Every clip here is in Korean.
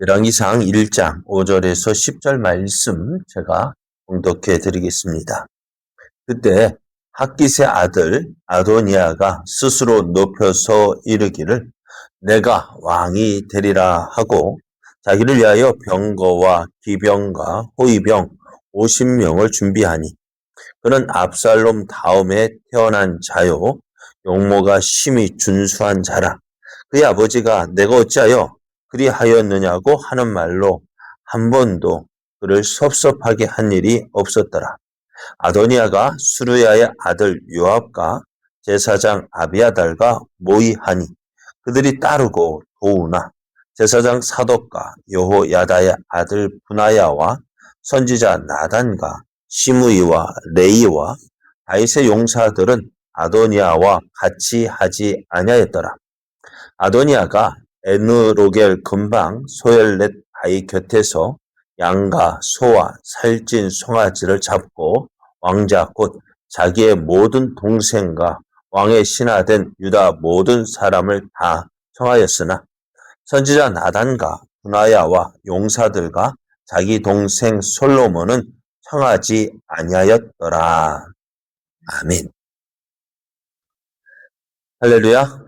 열왕기상 1장 5절에서 10절 말씀 제가 봉독해 드리겠습니다. 그때 핫깃의 아들 아도니아가 스스로 높여서 이르기를 내가 왕이 되리라 하고 자기를 위하여 병거와 기병과 호위병 50명을 준비하니 그는 압살롬 다음에 태어난 자요 용모가 심히 준수한 자라. 그의 아버지가 내가 어찌하여 그리하였느냐고 하는 말로 한 번도 그를 섭섭하게 한 일이 없었더라. 아도니아가 수르야의 아들 요압과 제사장 아비아달과 모이하니 그들이 따르고 도우나 제사장 사독과 여호야다의 아들 분하야와 선지자 나단과 시므이와 레이와 다윗의 용사들은 아도니아와 같이 하지 아니하였더라. 아도니아가 에느로겔 근방 소엘렛 바위 곁에서 양과 소와 살찐 송아지를 잡고 왕자 곧 자기의 모든 동생과 왕의 신하된 유다 모든 사람을 다 청하였으나 선지자 나단과 분하야와 용사들과 자기 동생 솔로몬은 청하지 아니하였더라. 아멘. 할렐루야.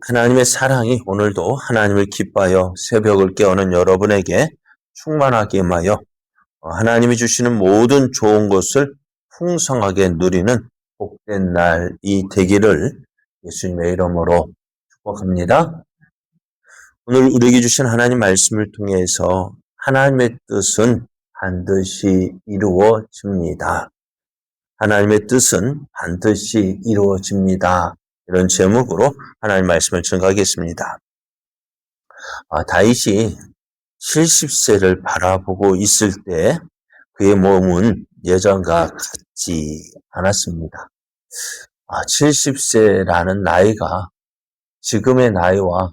하나님의 사랑이 오늘도 하나님을 기뻐하여 새벽을 깨우는 여러분에게 충만하게 임하여 하나님이 주시는 모든 좋은 것을 풍성하게 누리는 복된 날이 되기를 예수님의 이름으로 축복합니다. 오늘 우리에게 주신 하나님 말씀을 통해서 하나님의 뜻은 반드시 이루어집니다. 하나님의 뜻은 반드시 이루어집니다. 이런 제목으로 하나님 말씀을 증거하겠습니다. 다윗이 70세를 바라보고 있을 때 그의 몸은 예전과 같지 않았습니다. 70세라는 나이가 지금의 나이와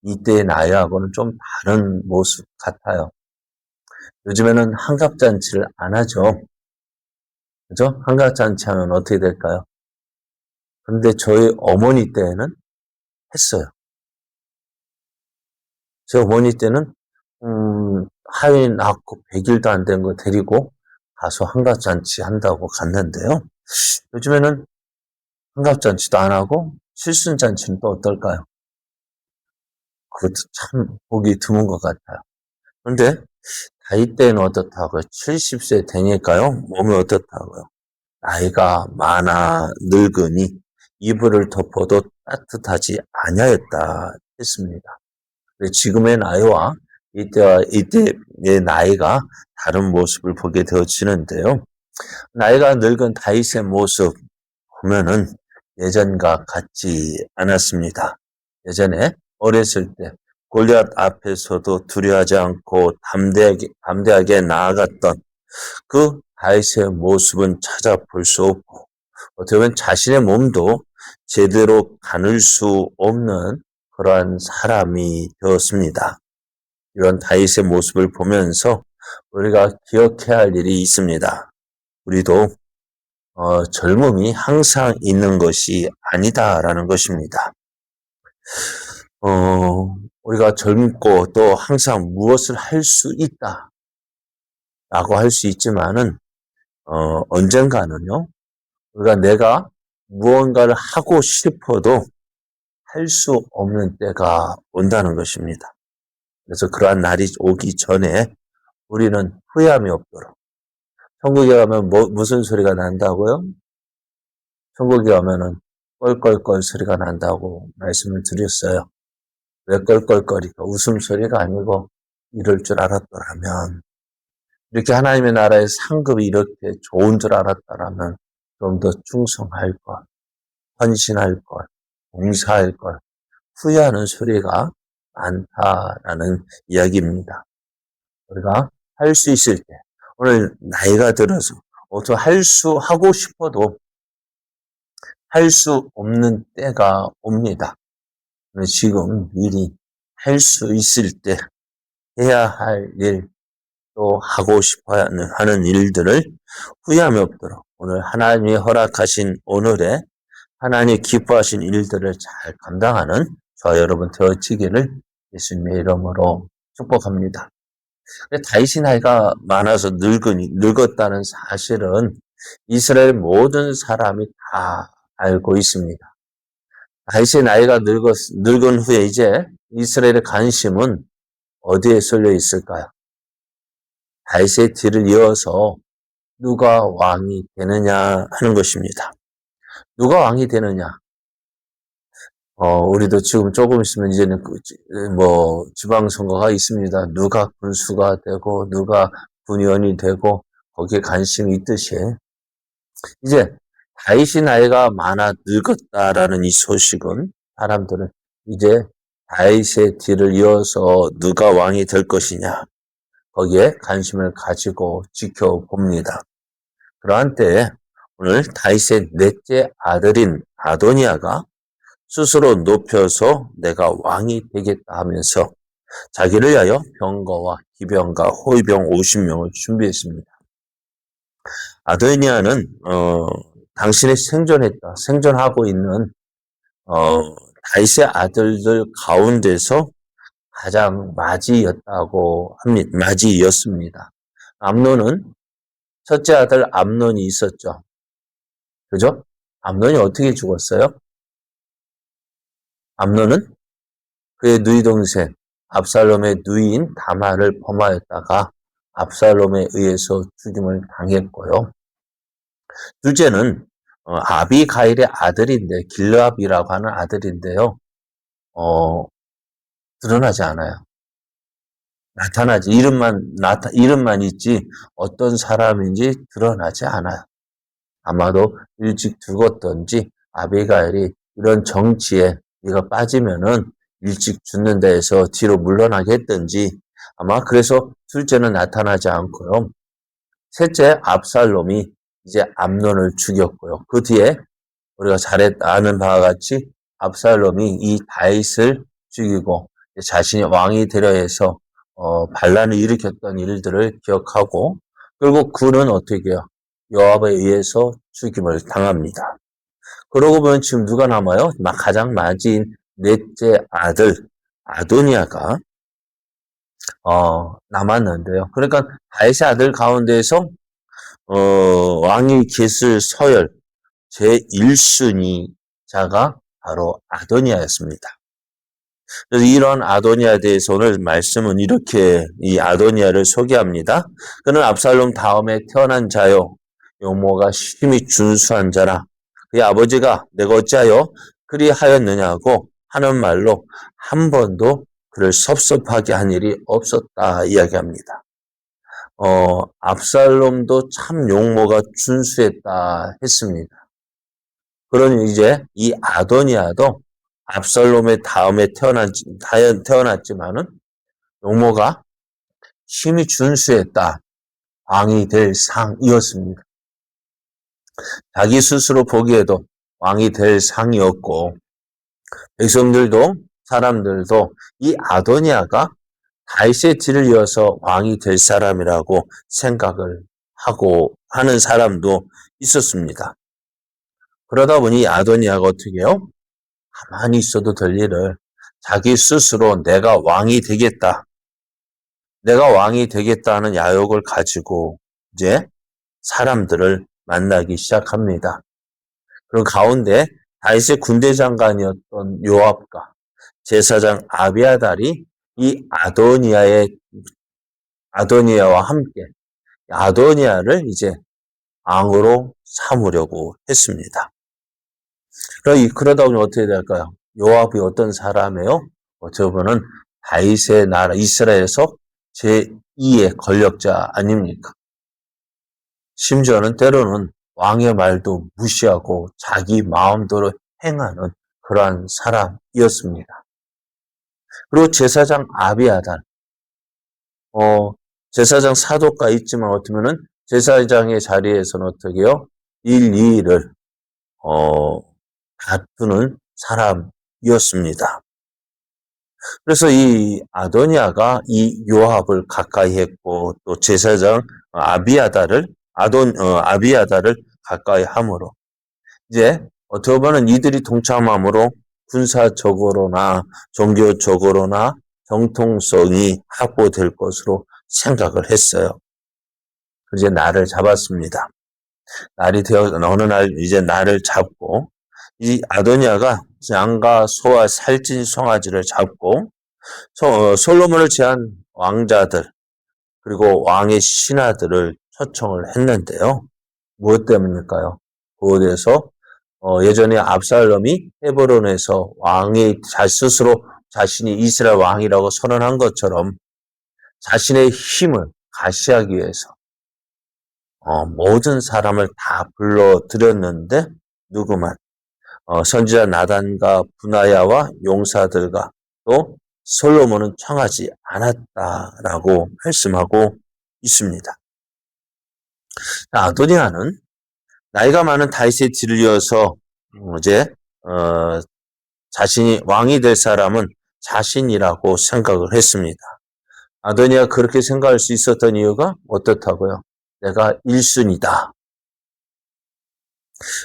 이때의 나이하고는 좀 다른 모습 같아요. 요즘에는 환갑잔치를 안 하죠. 그죠? 환갑잔치 하면 어떻게 될까요? 그런데 저희 어머니 때는 했어요. 제 어머니 때는 하위 낳고 100일도 안 된 거 데리고 가서 환갑잔치 한다고 갔는데요. 요즘에는 환갑잔치도 안 하고 칠순잔치는 또 어떨까요? 그것도 참 보기 드문 것 같아요. 그런데 다윗 때는 어떻다고요? 70세 되니까요. 몸이 어떻다고요? 나이가 많아 늙으니 이불을 덮어도 따뜻하지 아니하였다 했습니다. 지금의 나이와 이때의 나이가 다른 모습을 보게 되어지는데요. 나이가 늙은 다윗의 모습 보면은 예전과 같지 않았습니다. 예전에 어렸을 때 골리앗 앞에서도 두려워하지 않고 담대하게 나아갔던 그 다윗의 모습은 찾아볼 수 없고 어떻게 보면 자신의 몸도 제대로 가눌 수 없는 그러한 사람이 되었습니다. 이런 다윗의 모습을 보면서 우리가 기억해야 할 일이 있습니다. 우리도 젊음이 항상 있는 것이 아니다라는 것입니다. 우리가 젊고 또 항상 무엇을 할 수 있다 라고 할 수 있지만은 언젠가는요 우리가 내가 무언가를 하고 싶어도 할 수 없는 때가 온다는 것입니다. 그래서 그러한 날이 오기 전에 우리는 후회함이 없도록. 천국에 가면 무슨 소리가 난다고요? 천국에 가면은 껄껄껄 소리가 난다고 말씀을 드렸어요. 왜 껄껄거리까? 웃음소리가 아니고 이럴 줄 알았더라면, 이렇게 하나님의 나라의 상급이 이렇게 좋은 줄 알았더라면 좀 더 충성할 것, 헌신할 것, 봉사할 것, 후회하는 소리가 많다라는 이야기입니다. 우리가 할 수 있을 때, 오늘 나이가 들어서 하고 싶어도 할 수 없는 때가 옵니다. 지금 미리 할 수 있을 때 해야 할 일, 또 하고 싶어 하는 일들을 후회함이 없도록 오늘 하나님이 허락하신 오늘의 하나님이 기뻐하신 일들을 잘 감당하는 저와 여러분 되어지기를 예수님의 이름으로 축복합니다. 다윗이 나이가 많아서 늙었다는 사실은 이스라엘 모든 사람이 다 알고 있습니다. 다윗의 나이가 늙은 후에 이제 이스라엘의 관심은 어디에 쏠려 있을까요? 다윗의 뒤를 이어서 누가 왕이 되느냐 하는 것입니다. 누가 왕이 되느냐? 우리도 지금 조금 있으면 이제는 지방선거가 있습니다. 누가 군수가 되고, 누가 군의원이 되고, 거기에 관심이 있듯이, 이제, 다윗이 나이가 많아 늙었다라는 이 소식은, 사람들은 이제 다윗의 뒤를 이어서 누가 왕이 될 것이냐, 거기에 관심을 가지고 지켜봅니다. 그러한 때에, 오늘 다윗의 넷째 아들인 아도니아가 스스로 높여서 내가 왕이 되겠다 하면서 자기를 위하여 병거와 기병과 호위병 50명을 준비했습니다. 아도니아는 당신이 생존하고 있는 다윗의 아들들 가운데서 가장 맞이였다고 합니다. 맞이였습니다. 암논은 첫째 아들 암논이 있었죠. 그죠? 암논이 어떻게 죽었어요? 암논은 그의 누이 동생 압살롬의 누이인 다말을 범하였다가 압살롬에 의해서 죽임을 당했고요. 둘째는 아비가일의 아들인데 길르압이라고 하는 아들인데요. 드러나지 않아요. 나타나지 이름만 있지 어떤 사람인지 드러나지 않아요. 아마도 일찍 죽었던지 아비가일이 이런 정치에 네가 빠지면은 일찍 죽는다 해서 뒤로 물러나게 했던지 아마 그래서 둘째는 나타나지 않고요. 셋째 압살롬이 이제 암논을 죽였고요. 그 뒤에 우리가 아는 바와 같이 압살롬이 이 다윗을 죽이고 자신이 왕이 되려 해서 반란을 일으켰던 일들을 기억하고 결국 그는 어떻게 해요? 요압에 의해서 죽임을 당합니다. 그러고 보면 지금 누가 남아요? 가장 맞이인 넷째 아들 아도니아가 남았는데요. 그러니까 다윗의 아들 가운데서 왕이 깃을 서열 제1순위자가 바로 아도니아였습니다. 그래서 이런 아도니아에 대해서 오늘 말씀은 이렇게 이 아도니아를 소개합니다. 그는 압살롬 다음에 태어난 자요. 용모가 심히 준수한 자라. 그의 아버지가 내가 어찌하여 그리하였느냐고 하는 말로 한 번도 그를 섭섭하게 한 일이 없었다 이야기합니다. 압살롬도 참 용모가 준수했다 했습니다. 그러니 이제 이 아도니아도 압살롬의 다음에 태어났지만은 용모가 심히 준수했다. 왕이 될 상이었습니다. 자기 스스로 보기에도 왕이 될 상이었고 백성들도 사람들도 이 아도니아가 다윗의 뒤를 이어서 왕이 될 사람이라고 생각을 하고 하는 사람도 있었습니다. 그러다 보니 아도니아가 어떻게 해요? 가만히 있어도 될 일을 자기 스스로 내가 왕이 되겠다. 내가 왕이 되겠다는 야욕을 가지고 이제 사람들을 만나기 시작합니다. 그 가운데 다윗의 군대 장관이었던 요압과 제사장 아비아달이 이 아도니아와 함께 아도니아를 이제 왕으로 삼으려고 했습니다. 그러다 보니 어떻게 될까요? 요압이 어떤 사람이에요? 어떻게 보면 다윗의 나라 이스라엘에서 제2의 권력자 아닙니까? 심지어는 때로는 왕의 말도 무시하고 자기 마음대로 행하는 그러한 사람이었습니다. 그리고 제사장 아비아달, 제사장 사도가 있지만 어쩌면은 제사장의 자리에서는 어떻게 해요? 1, 2를 다투는 사람이었습니다. 그래서 이 아도니아가 이 요압을 가까이 했고 또 제사장 아비아달을 가까이 함으로 이제 어떻게 보면 이들이 동참함으로 군사적으로나 종교적으로나 정통성이 확보될 것으로 생각을 했어요. 이제 나를 잡았습니다. 날이 되어 어느 날 이제 나를 잡고 이 아도니아가 양과 소와 살찐 송아지를 잡고 솔로몬을 제한 왕자들 그리고 왕의 신하들을 초청을 했는데요. 무엇 때문일까요? 그곳에서 예전에 압살롬이 헤브론에서 왕이 스스로 자신이 이스라엘 왕이라고 선언한 것처럼 자신의 힘을 가시하기 위해서 모든 사람을 다 불러들였는데 누구만 선지자 나단과 분하야와 용사들과 또 솔로몬은 청하지 않았다라고 말씀하고 있습니다. 아도니아는 나이가 많은 다윗의 뒤를 이어서 이제 자신이 왕이 될 사람은 자신이라고 생각을 했습니다. 아도니아가 그렇게 생각할 수 있었던 이유가 어떻다고요? 내가 1순위다.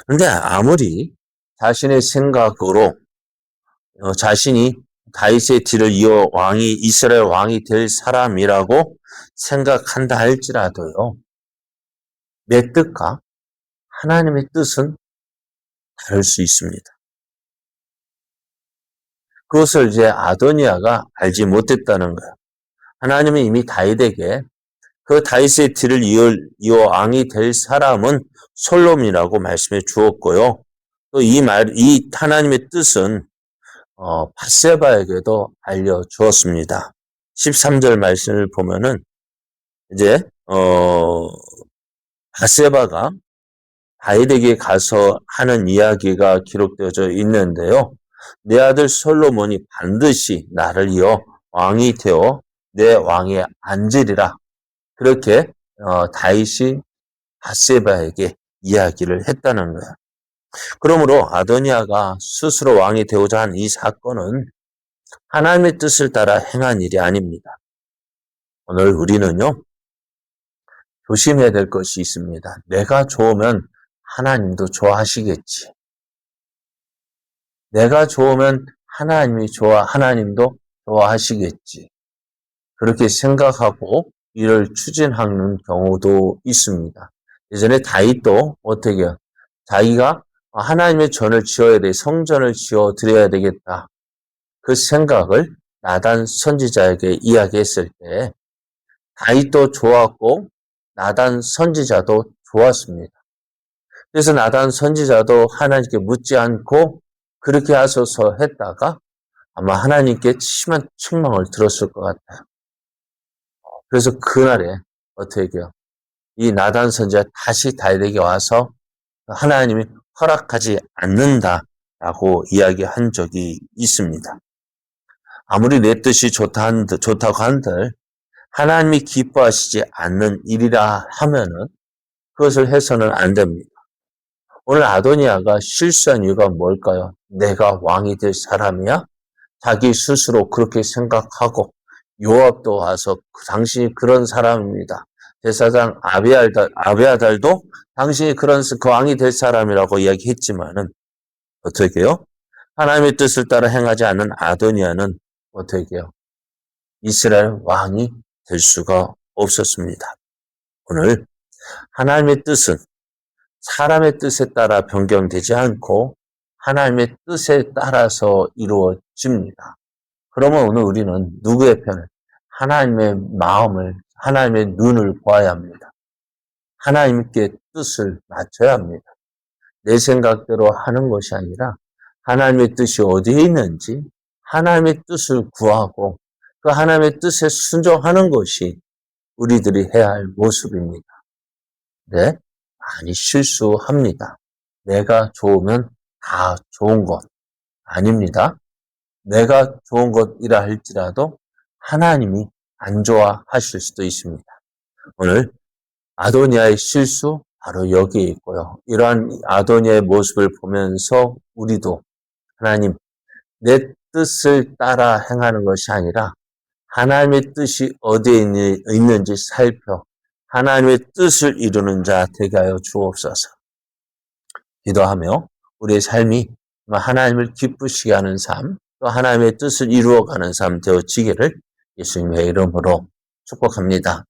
그런데 아무리 자신의 생각으로 자신이 다윗의 뒤를 이어 이스라엘 왕이 될 사람이라고 생각한다 할지라도요. 내 뜻과 하나님의 뜻은 다를 수 있습니다. 그것을 이제 아도니아가 알지 못했다는 거예요. 하나님은 이미 다윗에게 그 다윗의 뒤를 이어 왕이 될 사람은 솔로몬이라고 말씀해 주었고요. 또 이 하나님의 뜻은 밧세바에게도 알려 주었습니다. 13절 말씀을 보면은 이제 밧세바가 다윗에게 가서 하는 이야기가 기록되어져 있는데요. 내 아들 솔로몬이 반드시 나를 이어 왕이 되어 내 왕에 앉으리라. 그렇게 다윗이 밧세바에게 이야기를 했다는 거예요. 그러므로 아도니아가 스스로 왕이 되고자 한 이 사건은 하나님의 뜻을 따라 행한 일이 아닙니다. 오늘 우리는요. 조심해야 될 것이 있습니다. 내가 좋으면 하나님도 좋아하시겠지. 내가 좋으면 하나님도 좋아하시겠지. 그렇게 생각하고 이를 추진하는 경우도 있습니다. 예전에 다윗도 어떻게 해요? 자기가 하나님의 전을 지어야 돼, 성전을 지어 드려야 되겠다. 그 생각을 나단 선지자에게 이야기했을 때 다윗도 좋았고 나단 선지자도 좋았습니다. 그래서 나단 선지자도 하나님께 묻지 않고 그렇게 하소서 했다가 아마 하나님께 심한 책망을 들었을 것 같아요. 그래서 그날에 어떻게 해요? 이 나단 선지자 다시 다윗에게 와서 하나님이 허락하지 않는다라고 이야기한 적이 있습니다. 아무리 내 뜻이 좋다고 한들 하나님이 기뻐하시지 않는 일이라 하면은 그것을 해서는 안 됩니다. 오늘 아도니아가 실수한 이유가 뭘까요? 내가 왕이 될 사람이야? 자기 스스로 그렇게 생각하고 요압도 와서 당신이 그런 사람입니다. 제사장 아비아달도 당신이 그 왕이 될 사람이라고 이야기했지만은 어떻게 해요? 하나님의 뜻을 따라 행하지 않는 아도니아는 어떻게 해요? 이스라엘 왕이 될 수가 없었습니다. 오늘 하나님의 뜻은 사람의 뜻에 따라 변경되지 않고 하나님의 뜻에 따라서 이루어집니다. 그러면 오늘 우리는 누구의 편을? 하나님의 마음을, 하나님의 눈을 보아야 합니다. 하나님께 뜻을 맞춰야 합니다. 내 생각대로 하는 것이 아니라 하나님의 뜻이 어디에 있는지 하나님의 뜻을 구하고 그 하나님의 뜻에 순종하는 것이 우리들이 해야 할 모습입니다. 네, 많이 실수합니다. 내가 좋으면 다 좋은 것 아닙니다. 내가 좋은 것이라 할지라도 하나님이 안 좋아하실 수도 있습니다. 오늘 아도니아의 실수 바로 여기에 있고요. 이러한 아도니아의 모습을 보면서 우리도 하나님 내 뜻을 따라 행하는 것이 아니라 하나님의 뜻이 어디에 있는지 살펴 하나님의 뜻을 이루는 자 되게 하여 주옵소서. 기도하며 우리의 삶이 하나님을 기쁘시게 하는 삶, 또 하나님의 뜻을 이루어가는 삶 되어지기를 예수님의 이름으로 축복합니다.